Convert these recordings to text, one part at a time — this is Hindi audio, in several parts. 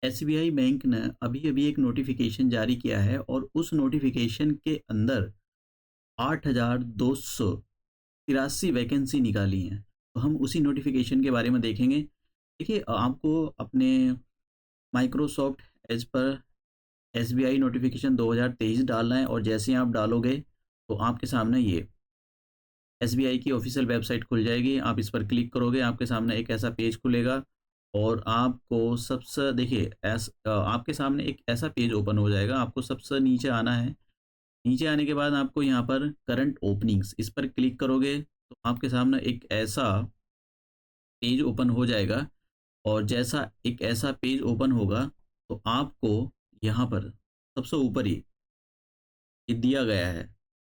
एसबीआई बैंक ने अभी-अभी एक नोटिफ़िकेशन जारी किया है और उस नोटिफ़िकेशन के अंदर 8,283 वैकेंसी निकाली हैं। तो हम उसी नोटिफ़िकेशन के बारे में देखेंगे। देखिए आपको अपने माइक्रोसॉफ्ट एज पर एसबीआई नोटिफ़िकेशन 2023 डालना है और जैसे ही आप डालोगे, तो आपके सामने ये एसबीआई की ऑफ़िशियल वेबसाइट खुल जाएगी। आप इस पर क्लिक करोगे, आपके सामने एक ऐसा पेज खुलेगा और आपको सबसे देखिए आपके सामने एक ऐसा पेज ओपन हो जाएगा। आपको सबसे नीचे आना है। नीचे आने के बाद आपको यहाँ पर करंट ओपनिंग्स इस पर क्लिक करोगे, तो आपके सामने एक ऐसा पेज ओपन हो जाएगा और जैसा एक ऐसा पेज ओपन होगा, तो आपको यहाँ पर सबसे ऊपर ही ये दिया गया है।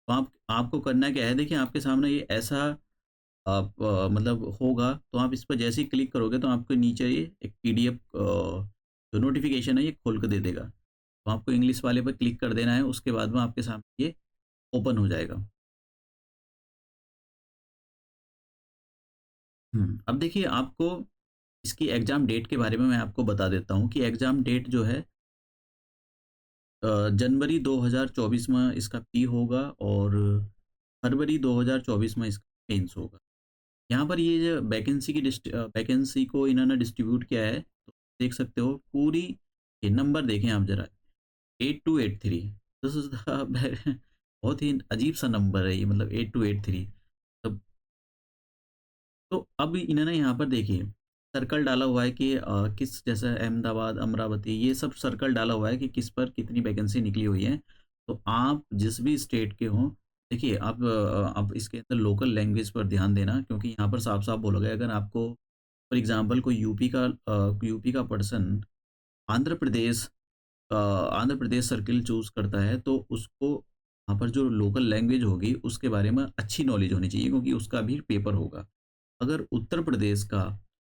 तो आपको करना क्या है, देखिए आपके सामने ये ऐसा आप मतलब होगा, तो आप इस पर जैसे ही क्लिक करोगे तो आपको नीचे ये एक पीडीएफ जो नोटिफ़िकेशन है ये खोल के दे देगा। तो आपको इंग्लिश वाले पर क्लिक कर देना है, उसके बाद में आपके सामने ये ओपन हो जाएगा। अब देखिए आपको इसकी एग्ज़ाम डेट के बारे में मैं आपको बता देता हूँ कि एग्ज़ाम डेट जो है जनवरी 2024 में इसका प्री होगा और फरवरी 2024 में इसका मेंस होगा। यहाँ पर ये जो वैकेंसी को इन्होंने डिस्ट्रीब्यूट किया है, तो देख सकते हो पूरी ये नंबर देखें आप ज़रा 8283 दिस इज़ द बहुत ही अजीब-सा नंबर है ये मतलब 8283 तब तो अब इन्होंने यहाँ पर देखिए सर्कल डाला हुआ है कि किस जैसे अहमदाबाद, अमरावती ये सब सर्कल डाला हुआ है कि किस पर कितनी वैकेंसी निकली हुई है। तो आप जिस भी स्टेट के हों, देखिए आप इसके अंदर लोकल लैंग्वेज पर ध्यान देना क्योंकि यहाँ पर साफ-साफ बोला गया है अगर आपको फॉर एग्ज़ाम्पल कोई यूपी का person Andhra Pradesh Andhra Pradesh circle choose करता है तो उसको वहाँ पर जो लोकल लैंग्वेज होगी उसके बारे में अच्छी नॉलेज होनी चाहिए क्योंकि उसका भी पेपर होगा। अगर उत्तर प्रदेश का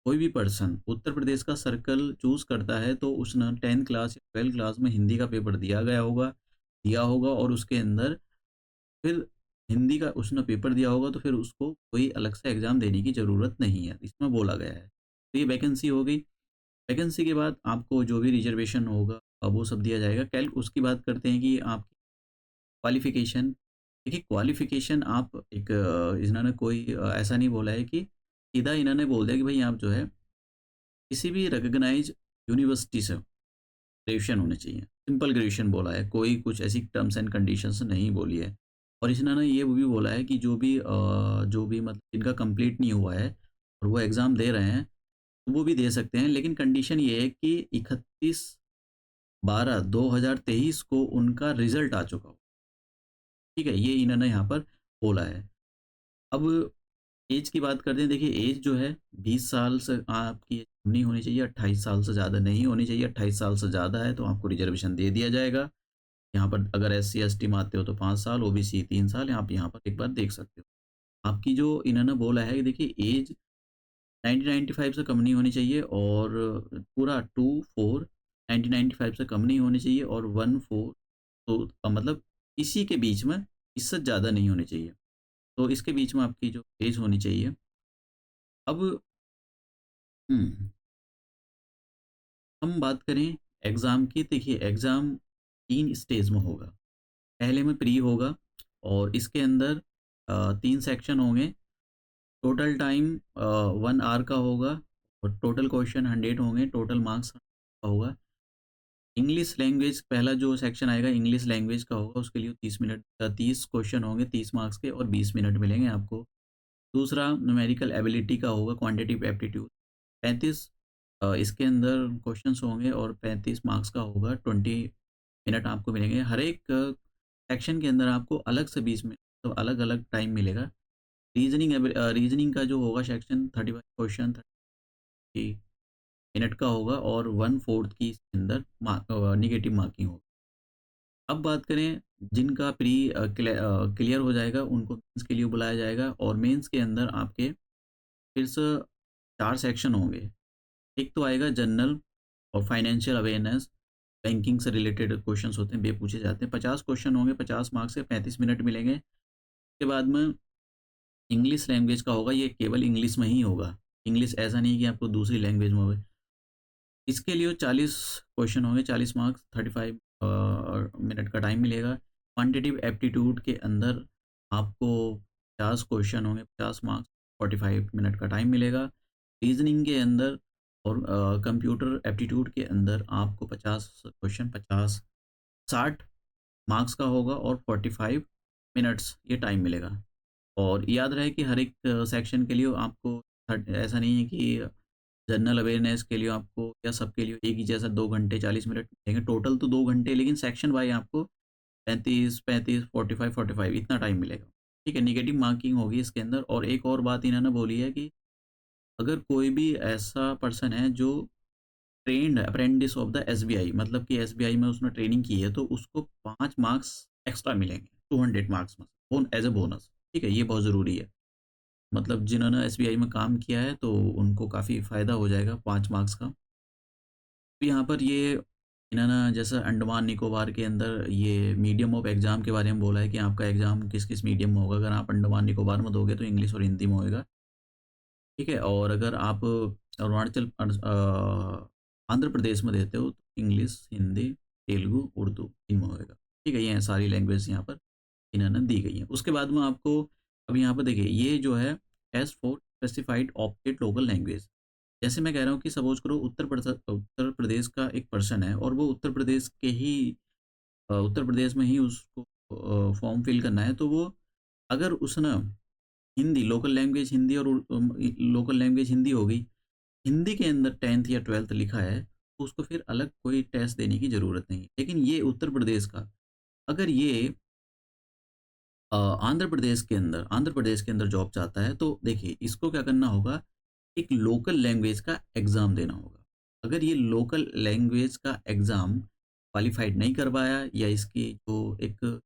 कोई भी पर्सन उत्तर प्रदेश का सर्कल चूज़ करता है तो उसने 10th क्लास या 12th क्लास में हिंदी का पेपर दिया होगा और उसके अंदर फिर हिंदी का उसने पेपर दिया होगा तो फिर उसको कोई अलग से एग्ज़ाम देने की ज़रूरत नहीं है, इसमें बोला गया है। तो ये वैकेंसी हो गई। वैकेंसी के बाद आपको जो भी रिज़र्वेशन होगा वो सब दिया जाएगा। उसकी बात करते हैं कि आप क्वालिफ़िकेशन देखिए क्वालिफ़िकेशन आप एक इन्होंने कोई ऐसा नहीं बोला है कि सीधा इन्होंने बोल दिया कि भई आप जो है किसी भी रिकॉग्नाइज़्ड यूनिवर्सिटी से ग्रेजुएशन होनी चाहिए। सिंपल ग्रेजुएशन बोला है, कोई कुछ ऐसी टर्म्स एंड कंडीशंस नहीं बोली है। और इन्होंने ये भी बोला है कि जो भी मतलब जिनका कंप्लीट नहीं हुआ है और वो एग्ज़ाम दे रहे हैं, तो वो भी दे सकते हैं। लेकिन कंडीशन ये है कि 31/12/2023 को उनका रिज़ल्ट आ चुका हो। ठीक है? ये इन्होंने यहाँ पर बोला है। अब ऐज की बात करते हैं, देखिए ऐज जो है 20 साल से आपकी एज कम नहीं होनी चाहिए, 28 साल से ज़्यादा नहीं होनी चाहिए, 28 साल से ज़्यादा है तो आपको रिज़र्वेशन दे दिया जाएगा। यहाँ पर अगर एससी, एसटी में आते हो तो 5 साल, ओबीसी 3 साल, आप यहाँ पर एक बार देख सकते हो। आपकी जो इन्होंने बोला है कि देखिए ऐज 1995 से कम नहीं होनी चाहिए और पूरा 24 1995 से कम नहीं होनी चाहिए और 14 तो मतलब इसी के बीच में, इससे ज़्यादा नहीं होनी चाहिए। तो इसके बीच में आपकी जो एज होनी चाहिए। अब हुँ, हम बात करें एग्ज़ाम की, देखिए एग्ज़ाम 3 स्टेज में होगा। पहले में प्री होगा और इसके अंदर 3 सेक्शन होंगे। टोटल टाइम 1 आवर का होगा और टोटल क्वेश्चन 100 होंगे, टोटल मार्क्स का होगा। इंग्लिश लैंग्वेज पहला जो सेक्शन आएगा इंग्लिश लैंग्वेज का होगा, उसके लिए 30 क्वेश्चन होंगे 30 मार्क्स के और 20 मिनट मिलेंगे आपको। दूसरा न्यूमेरिकल एबिलिटी का होगा, क्वांटिटेटिव एप्टीट्यूड 35 इसके अंदर क्वेश्चंस होंगे और 35 मार्क्स का होगा, 20 मिनट आपको मिलेंगे। हर एक सेक्शन के अंदर आपको अलग से 20 मिनट तो अलग-अलग टाइम मिलेगा। रीज़निंग का जो होगा सेक्शन 35 क्वेश्चन 30 मिनट का होगा और 1/4 की इसके अंदर नेगेटिव मार्किंग होगी। अब बात करें जिनका क्लियर हो जाएगा उनको मेंस के लिए बुलाया जाएगा और मेंस के अंदर आपके फिर से 4 सेक्शन होंगे। एक तो आएगा जनरल और फाइनेंशियल अवेयरनेस, बैंकिंग से रिलेटेड क्वेश्चंस होते हैं, वे पूछे जाते हैं। 50 क्वेश्चन होंगे, 50 मार्क्स के 35 मिनट मिलेंगे। उसके बाद में इंग्लिश लैंग्वेज का होगा, ये केवल इंग्लिश में ही होगा। इंग्लिश ऐसा नहीं कि आपको दूसरी लैंग्वेज में हो। इसके लिए 40 क्वेश्चन होंगे, 40 मार्क्स, 35 मिनट का टाइम मिलेगा। क्वांटिटेटिव एप्टीट्यूड के अंदर आपको 50 क्वेश्चन होंगे, 50 मार्क्स, 45 मिनट का टाइम मिलेगा। रीज़निंग के अंदर और कंप्यूटर एप्टीट्यूड के अंदर आपको 50 क्वेश्चन, 50 60 मार्क्स का होगा और 45 मिनट्स ये टाइम मिलेगा। और याद रहे कि हर एक सेक्शन के लिए आपको ऐसा नहीं है कि जनरल अवेयरनेस के लिए आपको या सबके लिए एक ही जैसा 2 घंटे 40 मिनट मिलेंगे, टोटल तो 2 घंटे, लेकिन सेक्शन वाइज़ आपको 35-35, 45-45 इतना टाइम मिलेगा। ठीक है, नेगेटिव मार्किंग होगी इसके अंदर। और एक और बात इन्होंने बोली है कि अगर कोई भी ऐसा पर्सन है जो trained apprentice of the SBI, मतलब कि एसबीआई में उसने ट्रेनिंग की है, तो उसको 5 मार्क्स एक्स्ट्रा मिलेंगे, 200 मार्क्स में, बोन एज़ अ बोनस। ठीक है, ये बहुत ज़रूरी है। मतलब जिन्होंने एसबीआई में काम किया है, तो उनको काफ़ी फ़ायदा हो जाएगा 5 मार्क्स का। तो यहाँ पर ये इन्होंने जैसे अंडमान निकोबार के अंदर ये मीडियम ऑफ एग्ज़ाम के बारे में बोला है कि आपका एग्ज़ाम किस-किस मीडियम में होगा। अगर आप अंडमान निकोबार में दोगे तो इंग्लिश और हिंदी में होएगा, ठीक है? और अगर आप आंध्र प्रदेश में देते हो तो इंग्लिश, हिंदी, तेलुगु, उर्दू इनमें होएगा, ठीक है? ये सारी लैंग्वेज यहाँ पर इन्होंने दी गई हैं। उसके बाद में आपको अब यहाँ पर देखिए ये जो है as for specified opted local language. जैसे मैं कह रहा हूँ कि सपोज़ करो उत्तर प्रदेश का एक पर्सन है और वो उत्तर प्रदेश के ही उत्तर प्रदेश में ही उसको फॉर्म फिल करना है, तो वो अगर उसने हिंदी लोकल लैंग्वेज हिंदी और लोकल लैंग्वेज हिंदी हो गई, हिंदी के अंदर 10th या 12th लिखा है, तो उसको फिर अलग कोई टेस्ट देने की ज़रूरत नहीं है। लेकिन ये उत्तर प्रदेश का, अगर ये आंध्र प्रदेश के अंदर जॉब चाहता है, तो देखिए इसको क्या करना होगा, एक लोकल लैंग्वेज का एग्ज़ाम देना होगा। अगर ये लोकल लैंग्वेज का एग्ज़ाम क्वालिफ़ाइड नहीं कर पाया या इसकी जो एक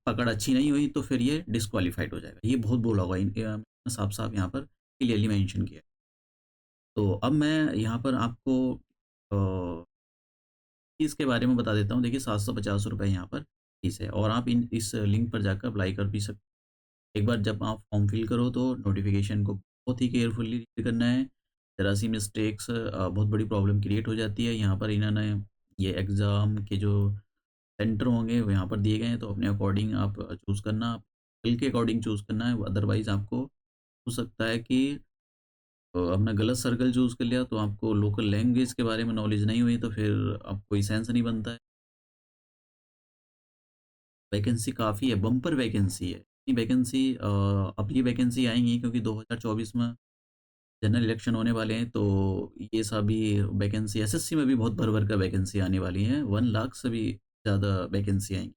पकड़ अच्छी नहीं हुई, तो फिर ये डिस्क्वालिफ़ाइड हो जाएगा। ये बहुत बोला हुआ है साफ-साफ यहाँ पर क्लियरली मेंशन किया है। तो अब मैं यहाँ पर आपको अ, फीस के बारे में बता देता हूँ। देखिए ₹750 यहाँ पर फीस है और आप इन इस लिंक पर जाकर अप्लाई कर भी सकते। एक बार जब आप फॉर्म फिल करो तो नोटिफ़िकेशन को बहुत ही केयरफुली रीड करना है। ज़रा-सी मिस्टेक्स बहुत बड़ी प्रॉब्लम क्रिएट हो जाती है। यहाँ पर इन्होंने ये एग्ज़ाम के जो सेंटर होंगे वो यहाँ पर दिए गए हैं, तो अपने अकॉर्डिंग आप चूज़ करना, स्किल के अकॉर्डिंग चूज़ करना है। अदरवाइज़ आपको हो सकता है कि आपने गलत सर्कल चूज़ कर लिया, तो आपको लोकल लैंग्वेज के बारे में नॉलेज नहीं हुई, तो फिर अब कोई सेंस नहीं बनता है। वैकेंसी काफ़ी है, बम्पर वैकेंसी है। इतनी वैकेंसी अब ये वैकेंसी आएँगी क्योंकि 2024 में जनरल इलेक्शन होने वाले हैं, तो ये सभी वैकेंसी एसएससी में भी बहुत भर-भर कर वैकेंसी आने वाली हैं। 1 लाख से भी ज़्यादा वैकेंसी आएँगी।